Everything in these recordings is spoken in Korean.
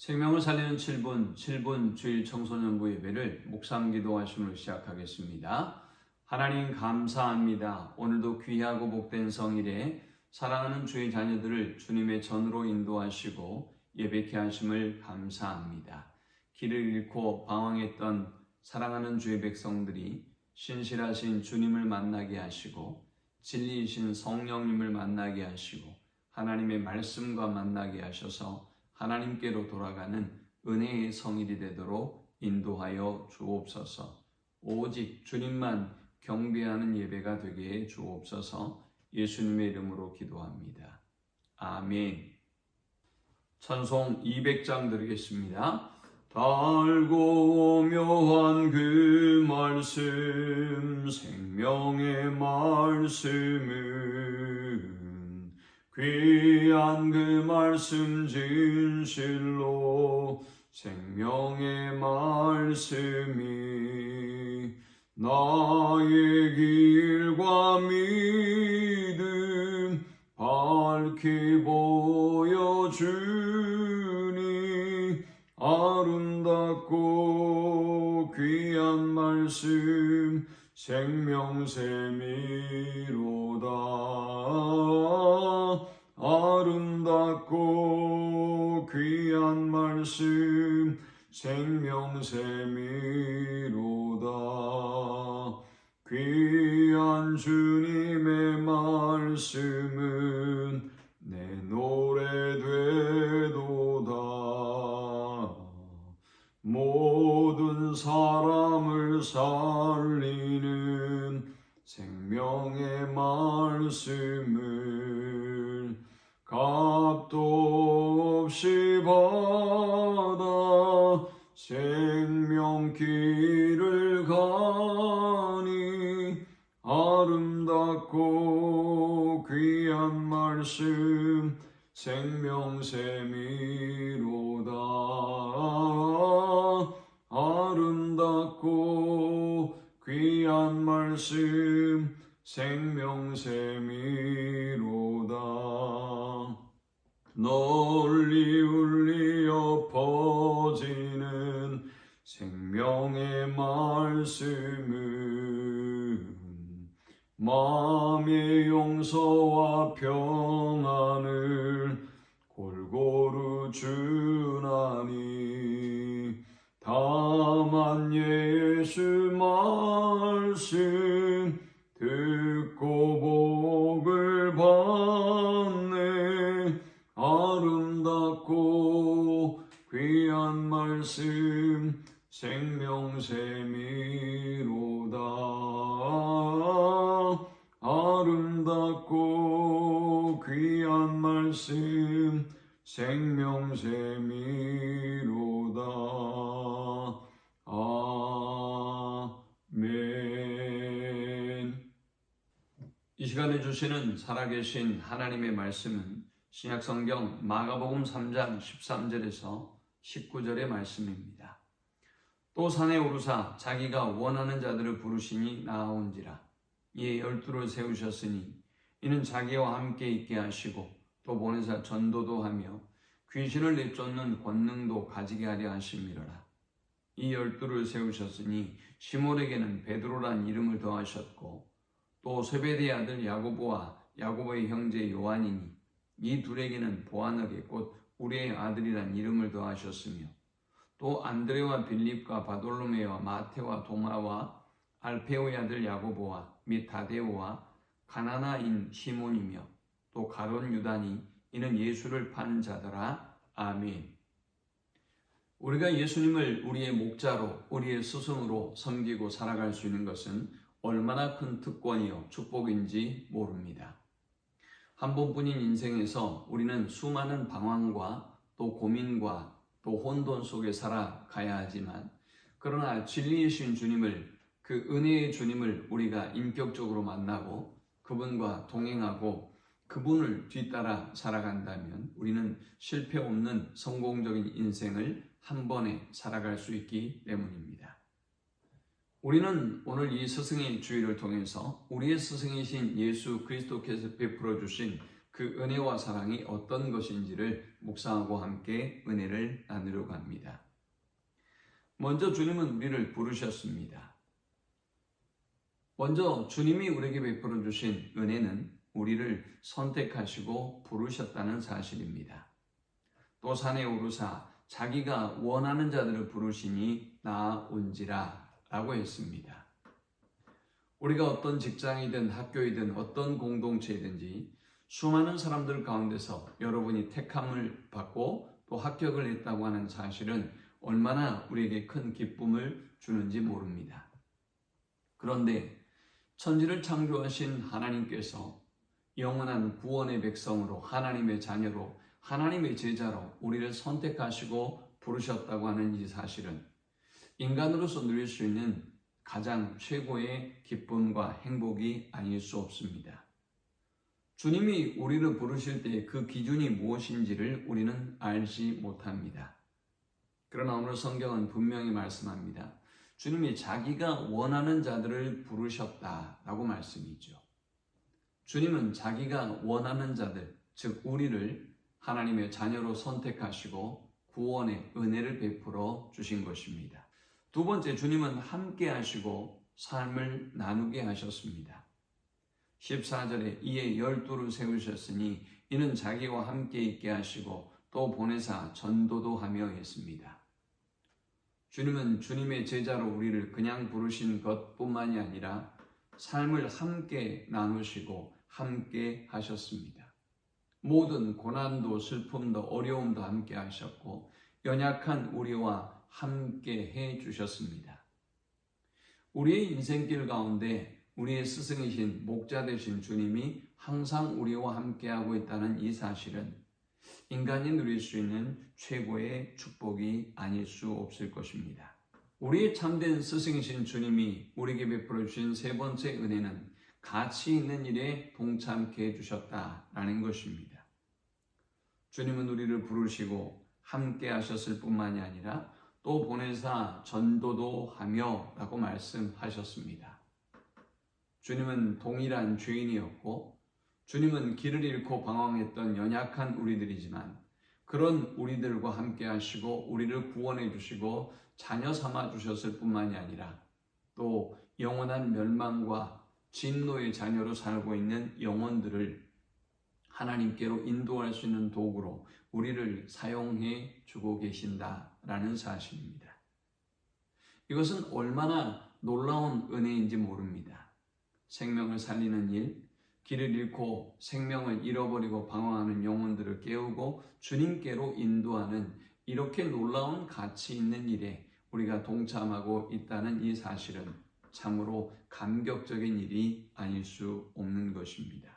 생명을 살리는 7분 주일 청소년부 예배를 묵상 기도하심으로 시작하겠습니다. 하나님 감사합니다. 오늘도 귀하고 복된 성일에 사랑하는 주의 자녀들을 주님의 전으로 인도하시고 예배케 하심을 감사합니다. 길을 잃고 방황했던 사랑하는 주의 백성들이 신실하신 주님을 만나게 하시고 진리이신 성령님을 만나게 하시고 하나님의 말씀과 만나게 하셔서 하나님께로 돌아가는 은혜의 성일이 되도록 인도하여 주옵소서. 오직 주님만 경배하는 예배가 되게 해 주옵소서. 예수님의 이름으로 기도합니다. 아멘. 찬송 200장 드리겠습니다. 달고 묘한 그 말씀, 생명의 말씀은 귀한 그 말씀 진실로 생명의 말씀이 나의 길과 믿음 밝히 보여주니 아름답고 귀한 말씀 생명샘이로다. 아름답고 귀한 말씀 생명샘이로다. 귀한 주님의 말씀은 내 노래 되도다. 모든 사람을 살리는 생명의 말씀을 값도 없이 받아 생명길을 가니 아름답고 귀한 말씀 생명샘이로다. 아름답고 귀한 말씀 생명샘이로다. 널리 울리어 퍼지는 생명의 말씀은 마음의 용서와 평안을 골고루 주나니 다만 예수 말씀 듣고 복을 받네. 아름답고 귀한 말씀 생명샘이로다. 아름답고 귀한 말씀 생명샘이로다. 아멘. 이 시간에 주시는 살아계신 하나님의 말씀은 신약성경 마가복음 3장 13절에서 19절의 말씀입니다. 또 산에 오르사 자기가 원하는 자들을 부르시니 나아온지라. 이에 12를 세우셨으니 이는 자기와 함께 있게 하시고 또 보내사 전도도 하며 귀신을 내쫓는 권능도 가지게 하려 하심이로라. 이 12를 세우셨으니 시몬에게는 베드로란 이름을 더하셨고 또 세베대의 아들 야고보와 야고보의 형제 요한이니 이 둘에게는 보아너게 곧 우리의 아들이란 이름을 더하셨으며 또 안드레와 빌립과 바돌로메와 마테와 도마와 알페오의 아들 야고보와 및 다데오와 가나나인 시몬이며 또 가룟 유다니 이는 예수를 판 자더라. 아멘. 우리가 예수님을 우리의 목자로 우리의 스승으로 섬기고 살아갈 수 있는 것은 얼마나 큰 특권이요 축복인지 모릅니다. 한 번뿐인 인생에서 우리는 수많은 방황과 또 고민과 또 혼돈 속에 살아가야 하지만 그러나 진리이신 주님을 그 은혜의 주님을 우리가 인격적으로 만나고 그분과 동행하고 그분을 뒤따라 살아간다면 우리는 실패 없는 성공적인 인생을 한 번에 살아갈 수 있기 때문입니다. 우리는 오늘 이 스승의 주의를 통해서 우리의 스승이신 예수 그리스도께서 베풀어 주신 그 은혜와 사랑이 어떤 것인지를 묵상하고 함께 은혜를 나누려고 합니다. 먼저 주님은 우리를 부르셨습니다. 먼저 주님이 우리에게 베풀어 주신 은혜는 우리를 선택하시고 부르셨다는 사실입니다. 또 산에 오르사 자기가 원하는 자들을 부르시니 나온지라 라고 했습니다. 우리가 어떤 직장이든 학교이든 어떤 공동체이든지 수많은 사람들 가운데서 여러분이 택함을 받고 또 합격을 했다고 하는 사실은 얼마나 우리에게 큰 기쁨을 주는지 모릅니다. 그런데 천지를 창조하신 하나님께서 영원한 구원의 백성으로 하나님의 자녀로 하나님의 제자로 우리를 선택하시고 부르셨다고 하는 이 사실은 인간으로서 누릴 수 있는 가장 최고의 기쁨과 행복이 아닐 수 없습니다. 주님이 우리를 부르실 때 그 기준이 무엇인지를 우리는 알지 못합니다. 그러나 오늘 성경은 분명히 말씀합니다. 주님이 자기가 원하는 자들을 부르셨다라고 말씀이죠. 주님은 자기가 원하는 자들, 즉 우리를 하나님의 자녀로 선택하시고 구원의 은혜를 베풀어 주신 것입니다. 두 번째, 주님은 함께 하시고 삶을 나누게 하셨습니다. 14절에 이에 12를 세우셨으니 이는 자기와 함께 있게 하시고 또 보내사 전도도 하며 했습니다. 주님은 주님의 제자로 우리를 그냥 부르신 것뿐만이 아니라 삶을 함께 나누시고 함께 하셨습니다. 모든 고난도 슬픔도 어려움도 함께 하셨고 연약한 우리와 함께 해 주셨습니다. 우리의 인생길 가운데 우리의 스승이신 목자 되신 주님이 항상 우리와 함께하고 있다는 이 사실은 인간이 누릴 수 있는 최고의 축복이 아닐 수 없을 것입니다. 우리의 참된 스승이신 주님이 우리에게 베풀어 주신 세 번째 은혜는 가치 있는 일에 동참케 해주셨다라는 것입니다. 주님은 우리를 부르시고 함께 하셨을 뿐만이 아니라 또 보내사 전도도 하며 라고 말씀하셨습니다. 주님은 동일한 죄인이었고 주님은 길을 잃고 방황했던 연약한 우리들이지만 그런 우리들과 함께 하시고 우리를 구원해 주시고 자녀 삼아 주셨을 뿐만이 아니라 또 영원한 멸망과 진노의 자녀로 살고 있는 영혼들을 하나님께로 인도할 수 있는 도구로 우리를 사용해 주고 계신다라는 사실입니다. 이것은 얼마나 놀라운 은혜인지 모릅니다. 생명을 살리는 일, 길을 잃고 생명을 잃어버리고 방황하는 영혼들을 깨우고 주님께로 인도하는 이렇게 놀라운 가치 있는 일에 우리가 동참하고 있다는 이 사실은 참으로 감격적인 일이 아닐 수 없는 것입니다.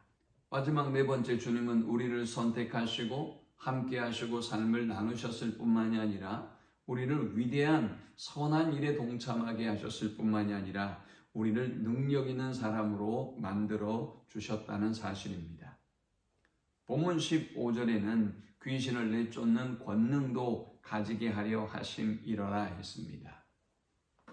마지막 네 번째, 주님은 우리를 선택하시고 함께 하시고 삶을 나누셨을 뿐만이 아니라 우리를 위대한 선한 일에 동참하게 하셨을 뿐만이 아니라 우리를 능력 있는 사람으로 만들어 주셨다는 사실입니다. 본문 15절에는 귀신을 내쫓는 권능도 가지게 하려 하심이러라 했습니다.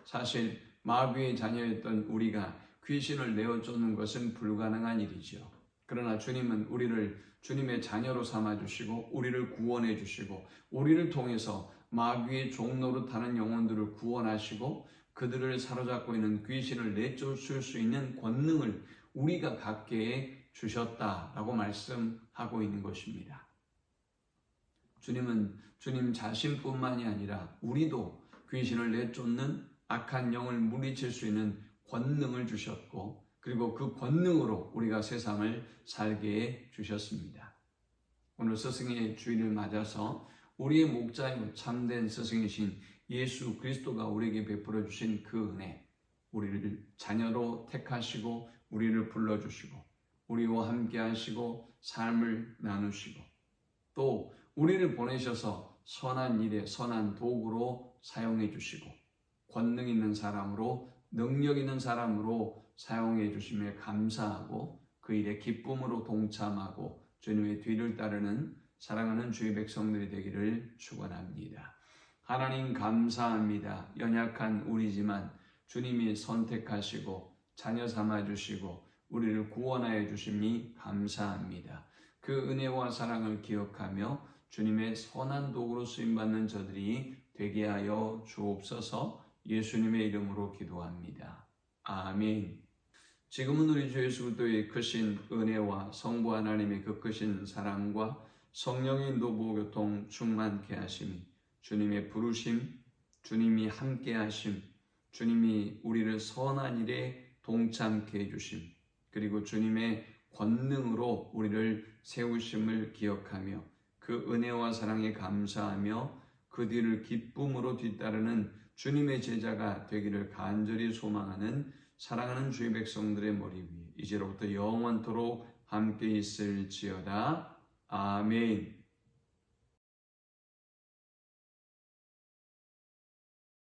사실 마귀의 자녀였던 우리가 귀신을 내어쫓는 것은 불가능한 일이죠. 그러나 주님은 우리를 주님의 자녀로 삼아주시고 우리를 구원해 주시고 우리를 통해서 마귀의 종노릇하는 영혼들을 구원하시고 그들을 사로잡고 있는 귀신을 내쫓을 수 있는 권능을 우리가 갖게 해 주셨다라고 말씀하고 있는 것입니다. 주님은 주님 자신뿐만이 아니라 우리도 귀신을 내쫓는 악한 영을 물리칠 수 있는 권능을 주셨고 그리고 그 권능으로 우리가 세상을 살게 해 주셨습니다. 오늘 스승의 주일을 맞아서 우리의 목자이고 참된 스승이신 예수 그리스도가 우리에게 베풀어 주신 그 은혜, 우리를 자녀로 택하시고 우리를 불러주시고 우리와 함께 하시고 삶을 나누시고 또 우리를 보내셔서 선한 일에 선한 도구로 사용해 주시고 권능 있는 사람으로 능력 있는 사람으로 사용해 주심에 감사하고 그 일에 기쁨으로 동참하고 주님의 뒤를 따르는 사랑하는 주의 백성들이 되기를 축원합니다. 하나님 감사합니다. 연약한 우리지만 주님이 선택하시고 자녀 삼아 주시고 우리를 구원하여 주심이 감사합니다. 그 은혜와 사랑을 기억하며 주님의 선한 도구로 쓰임받는 저들이 되게 하여 주옵소서. 예수님의 이름으로 기도합니다. 아멘. 지금은 우리 주 예수 그리스도의 크신 은혜와 성부 하나님의 그 크신 사랑과 성령의 인도 보호 교통 충만케 하심이, 주님의 부르심, 주님이 함께 하심, 주님이 우리를 선한 일에 동참케 해주심, 그리고 주님의 권능으로 우리를 세우심을 기억하며 그 은혜와 사랑에 감사하며 그 뒤를 기쁨으로 뒤따르는 주님의 제자가 되기를 간절히 소망하는 사랑하는 주의 백성들의 머리 위에 이제로부터 영원토록 함께 있을지어다. 아멘.